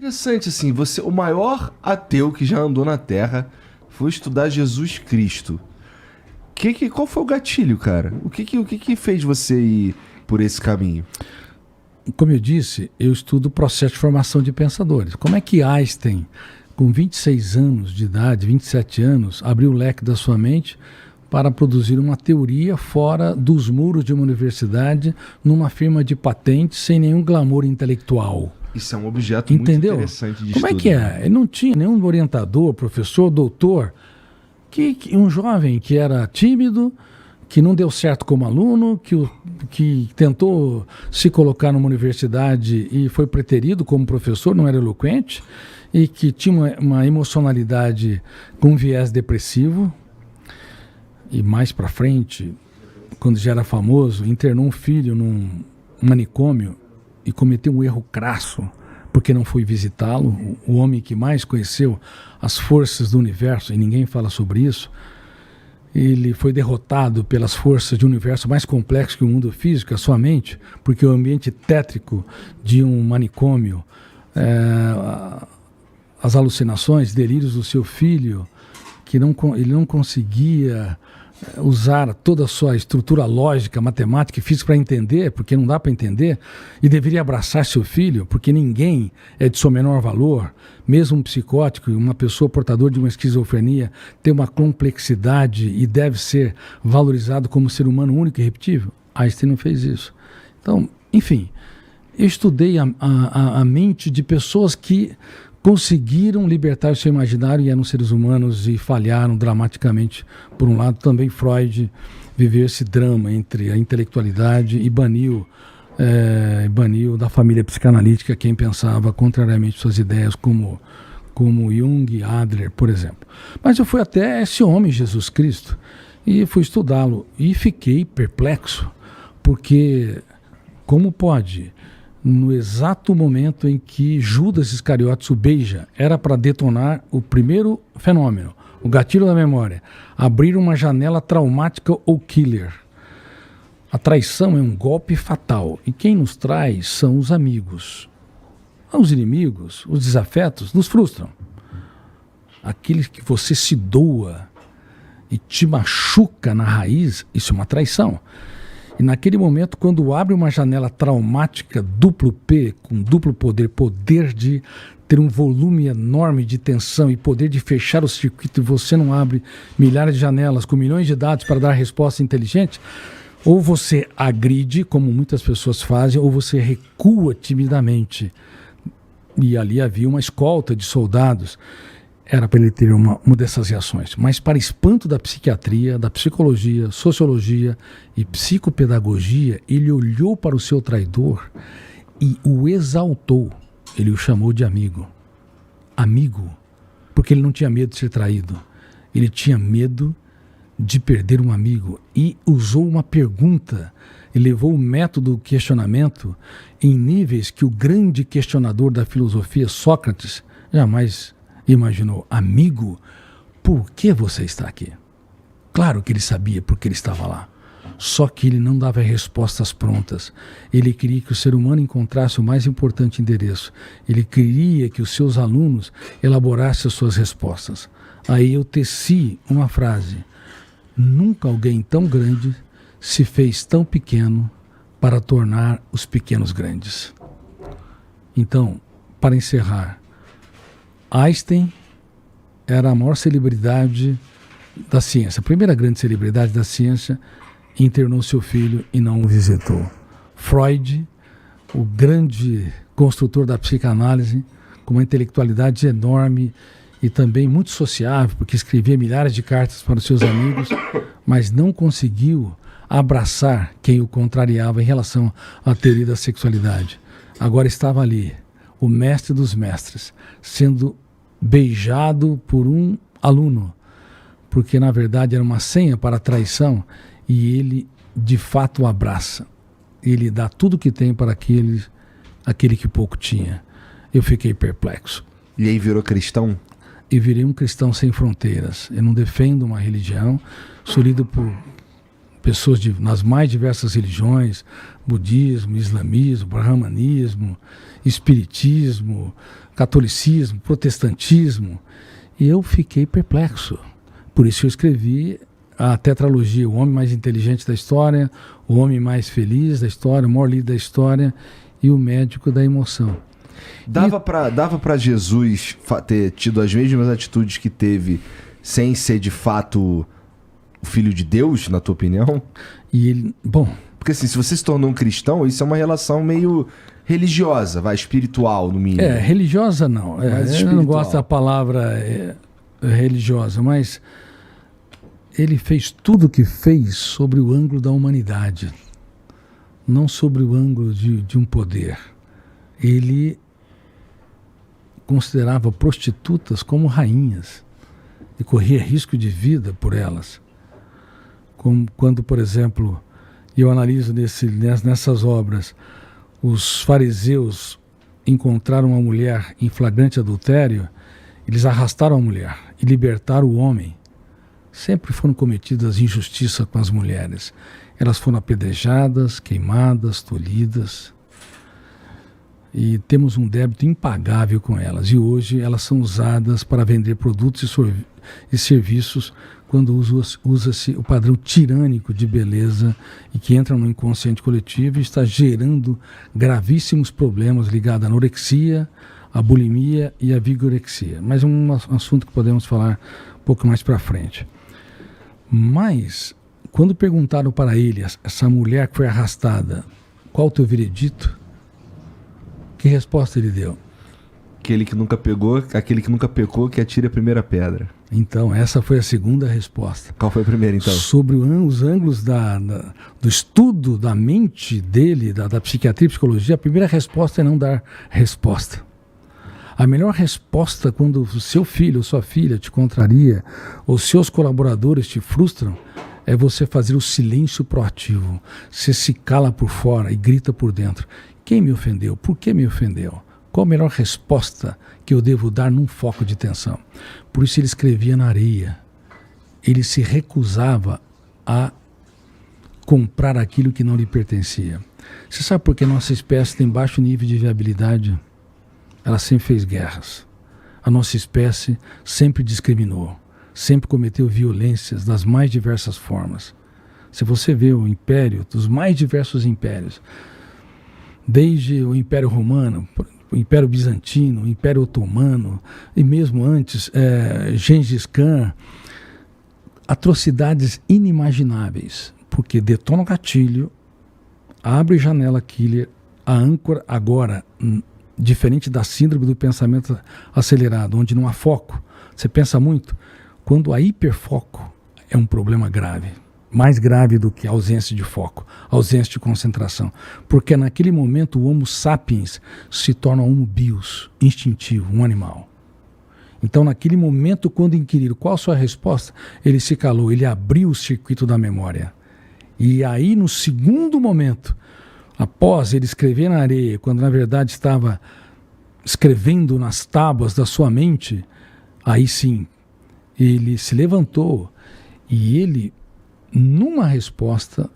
Interessante, assim, você, o maior ateu que já andou na Terra, foi estudar Jesus Cristo. Qual foi o gatilho, cara? O que fez você ir por esse caminho? Como eu disse, eu estudo o processo de formação de pensadores. Como é que Einstein, com 26 anos de idade, 27 anos, abriu o leque da sua mente para produzir uma teoria fora dos muros de uma universidade, numa firma de patentes, sem nenhum glamour intelectual? Isso é um objeto Entendeu? muito interessante de Como estudo. é que é? Ele não tinha nenhum orientador, professor, doutor, um jovem que era tímido, que não deu certo como aluno, que tentou se colocar numa universidade e foi preterido como professor, não era eloquente, e que tinha uma emocionalidade com viés depressivo. E mais para frente, quando já era famoso, internou um filho num manicômio e cometeu um erro crasso, porque não foi visitá-lo. O homem que mais conheceu as forças do universo, e ninguém fala sobre isso, ele foi derrotado pelas forças de um universo mais complexo que o mundo físico, a sua mente, porque o ambiente tétrico de um manicômio, as alucinações, delírios do seu filho, que ele não conseguia usar toda a sua estrutura lógica, matemática e física para entender, porque não dá para entender, e deveria abraçar seu filho, porque ninguém é de seu menor valor. Mesmo um psicótico, uma pessoa portadora de uma esquizofrenia, tem uma complexidade e deve ser valorizado como ser humano único e irrepetível. Einstein não fez isso. Então, enfim, eu estudei a mente de pessoas que conseguiram libertar o seu imaginário e eram seres humanos e falharam dramaticamente. Por um lado, também Freud viveu esse drama entre a intelectualidade e baniu da família psicanalítica quem pensava contrariamente suas ideias, como Jung, Adler, por exemplo. Mas eu fui até esse homem, Jesus Cristo, e fui estudá-lo e fiquei perplexo, porque como pode, no exato momento em que Judas Iscariotes o beija, era para detonar o primeiro fenômeno, o gatilho da memória, abrir uma janela traumática ou killer. A traição é um golpe fatal, e quem nos trai são os amigos. Os inimigos, os desafetos, nos frustram. Aqueles que você se doa e te machuca na raiz, isso é uma traição. E naquele momento, quando abre uma janela traumática, duplo P, com duplo poder de ter um volume enorme de tensão e poder de fechar o circuito, e você não abre milhares de janelas com milhões de dados para dar resposta inteligente, ou você agride, como muitas pessoas fazem, ou você recua timidamente. E ali havia uma escolta de soldados. Era para ele ter uma dessas reações. Mas, para espanto da psiquiatria, da psicologia, sociologia e psicopedagogia, ele olhou para o seu traidor e o exaltou. Ele o chamou de amigo. Amigo, porque ele não tinha medo de ser traído. Ele tinha medo de perder um amigo e usou uma pergunta e levou o método do questionamento em níveis que o grande questionador da filosofia, Sócrates, jamais imaginou. Amigo, por que você está aqui? Claro que ele sabia por que ele estava lá. Só que ele não dava respostas prontas. Ele queria que o ser humano encontrasse o mais importante endereço. Ele queria que os seus alunos elaborassem as suas respostas. Aí eu teci uma frase. Nunca alguém tão grande se fez tão pequeno para tornar os pequenos grandes. Então, para encerrar, Einstein era a maior celebridade da ciência, a primeira grande celebridade da ciência, internou seu filho e não o visitou. Freud, o grande construtor da psicanálise, com uma intelectualidade enorme e também muito sociável, porque escrevia milhares de cartas para os seus amigos, mas não conseguiu abraçar quem o contrariava em relação à teoria da sexualidade. Agora estava ali, o mestre dos mestres, sendo beijado por um aluno, porque na verdade era uma senha para a traição, e ele de fato o abraça. Ele dá tudo o que tem para aquele que pouco tinha. Eu fiquei perplexo. E aí virou cristão? E virei um cristão sem fronteiras. Eu não defendo uma religião, sou lido por pessoas nas mais diversas religiões, budismo, islamismo, brahmanismo, espiritismo, catolicismo, protestantismo, e eu fiquei perplexo. Por isso eu escrevi a tetralogia, O Homem Mais Inteligente da História, O Homem Mais Feliz da História, O Maior Líder da História e O Médico da Emoção. Dava pra Jesus ter tido as mesmas atitudes que teve sem ser de fato o Filho de Deus, na tua opinião? E ele, bom... Porque assim, se você se tornou um cristão, isso é uma relação meio religiosa, espiritual no mínimo. Religiosa não. Eu não gosto da palavra religiosa, mas ele fez tudo o que fez sobre o ângulo da humanidade, não sobre o ângulo de um poder. Ele considerava prostitutas como rainhas e corria risco de vida por elas. Como quando, por exemplo, eu analiso nessas obras, os fariseus encontraram uma mulher em flagrante adultério, eles arrastaram a mulher e libertaram o homem. Sempre foram cometidas injustiças com as mulheres. Elas foram apedrejadas, queimadas, tolhidas. E temos um débito impagável com elas. E hoje elas são usadas para vender produtos e serviços quando usa-se o padrão tirânico de beleza e que entra no inconsciente coletivo e está gerando gravíssimos problemas ligados à anorexia, à bulimia e à vigorexia. Mas é um assunto que podemos falar um pouco mais para frente. Mas, quando perguntaram para ele, essa mulher que foi arrastada, qual o teu veredito? Que resposta ele deu? Aquele que nunca pecou, que atire a primeira pedra. Então, essa foi a segunda resposta. Qual foi a primeira, então? Sobre os ângulos do estudo da mente dele, da psiquiatria e psicologia, a primeira resposta é não dar resposta. A melhor resposta quando o seu filho ou sua filha te contraria, ou seus colaboradores te frustram, é você fazer o silêncio proativo. Você se cala por fora e grita por dentro. Quem me ofendeu? Por que me ofendeu? Qual a melhor resposta que eu devo dar num foco de tensão? Por isso ele escrevia na areia. Ele se recusava a comprar aquilo que não lhe pertencia. Você sabe por que nossa espécie tem baixo nível de viabilidade? Ela sempre fez guerras. A nossa espécie sempre discriminou, sempre cometeu violências das mais diversas formas. Se você vê o império, dos mais diversos impérios, desde o Império Romano, o Império Bizantino, o Império Otomano, e mesmo antes, Gengis Khan, atrocidades inimagináveis, porque detona o gatilho, abre janela killer, a âncora agora, diferente da síndrome do pensamento acelerado, onde não há foco, você pensa muito, quando há hiperfoco é um problema grave. Mais grave do que a ausência de foco, ausência de concentração. Porque naquele momento o Homo sapiens se torna Homo bios, instintivo, um animal. Então naquele momento, quando inquiriram qual a sua resposta, ele se calou, ele abriu o circuito da memória. E aí no segundo momento, após ele escrever na areia, quando na verdade estava escrevendo nas tábuas da sua mente, aí sim, ele se levantou e ele, numa resposta,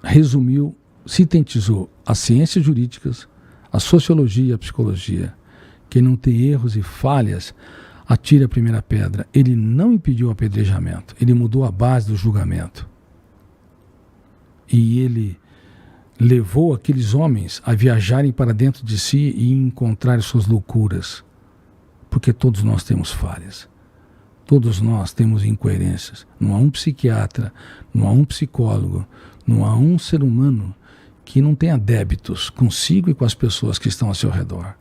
resumiu, sintetizou as ciências jurídicas, a sociologia e a psicologia. Quem não tem erros e falhas, atire a primeira pedra. Ele não impediu o apedrejamento, ele mudou a base do julgamento. E ele levou aqueles homens a viajarem para dentro de si e encontrar suas loucuras. Porque todos nós temos falhas. Todos nós temos incoerências. Não há um psiquiatra, não há um psicólogo, não há um ser humano que não tenha débitos consigo e com as pessoas que estão ao seu redor.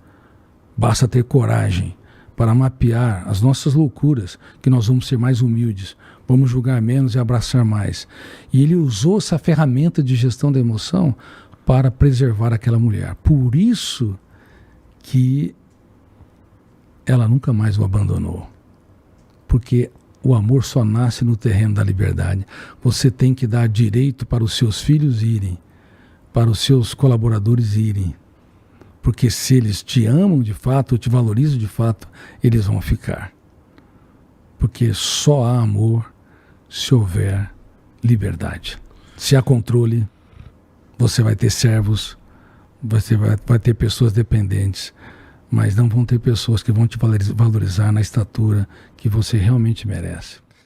Basta ter coragem para mapear as nossas loucuras, que nós vamos ser mais humildes, vamos julgar menos e abraçar mais. E ele usou essa ferramenta de gestão da emoção para preservar aquela mulher. Por isso que ela nunca mais o abandonou. Porque o amor só nasce no terreno da liberdade. Você tem que dar direito para os seus filhos irem, para os seus colaboradores irem. Porque se eles te amam de fato, ou te valorizam de fato, eles vão ficar. Porque só há amor se houver liberdade. Se há controle, você vai ter servos, você vai ter pessoas dependentes, mas não vão ter pessoas que vão te valorizar na estatura que você realmente merece.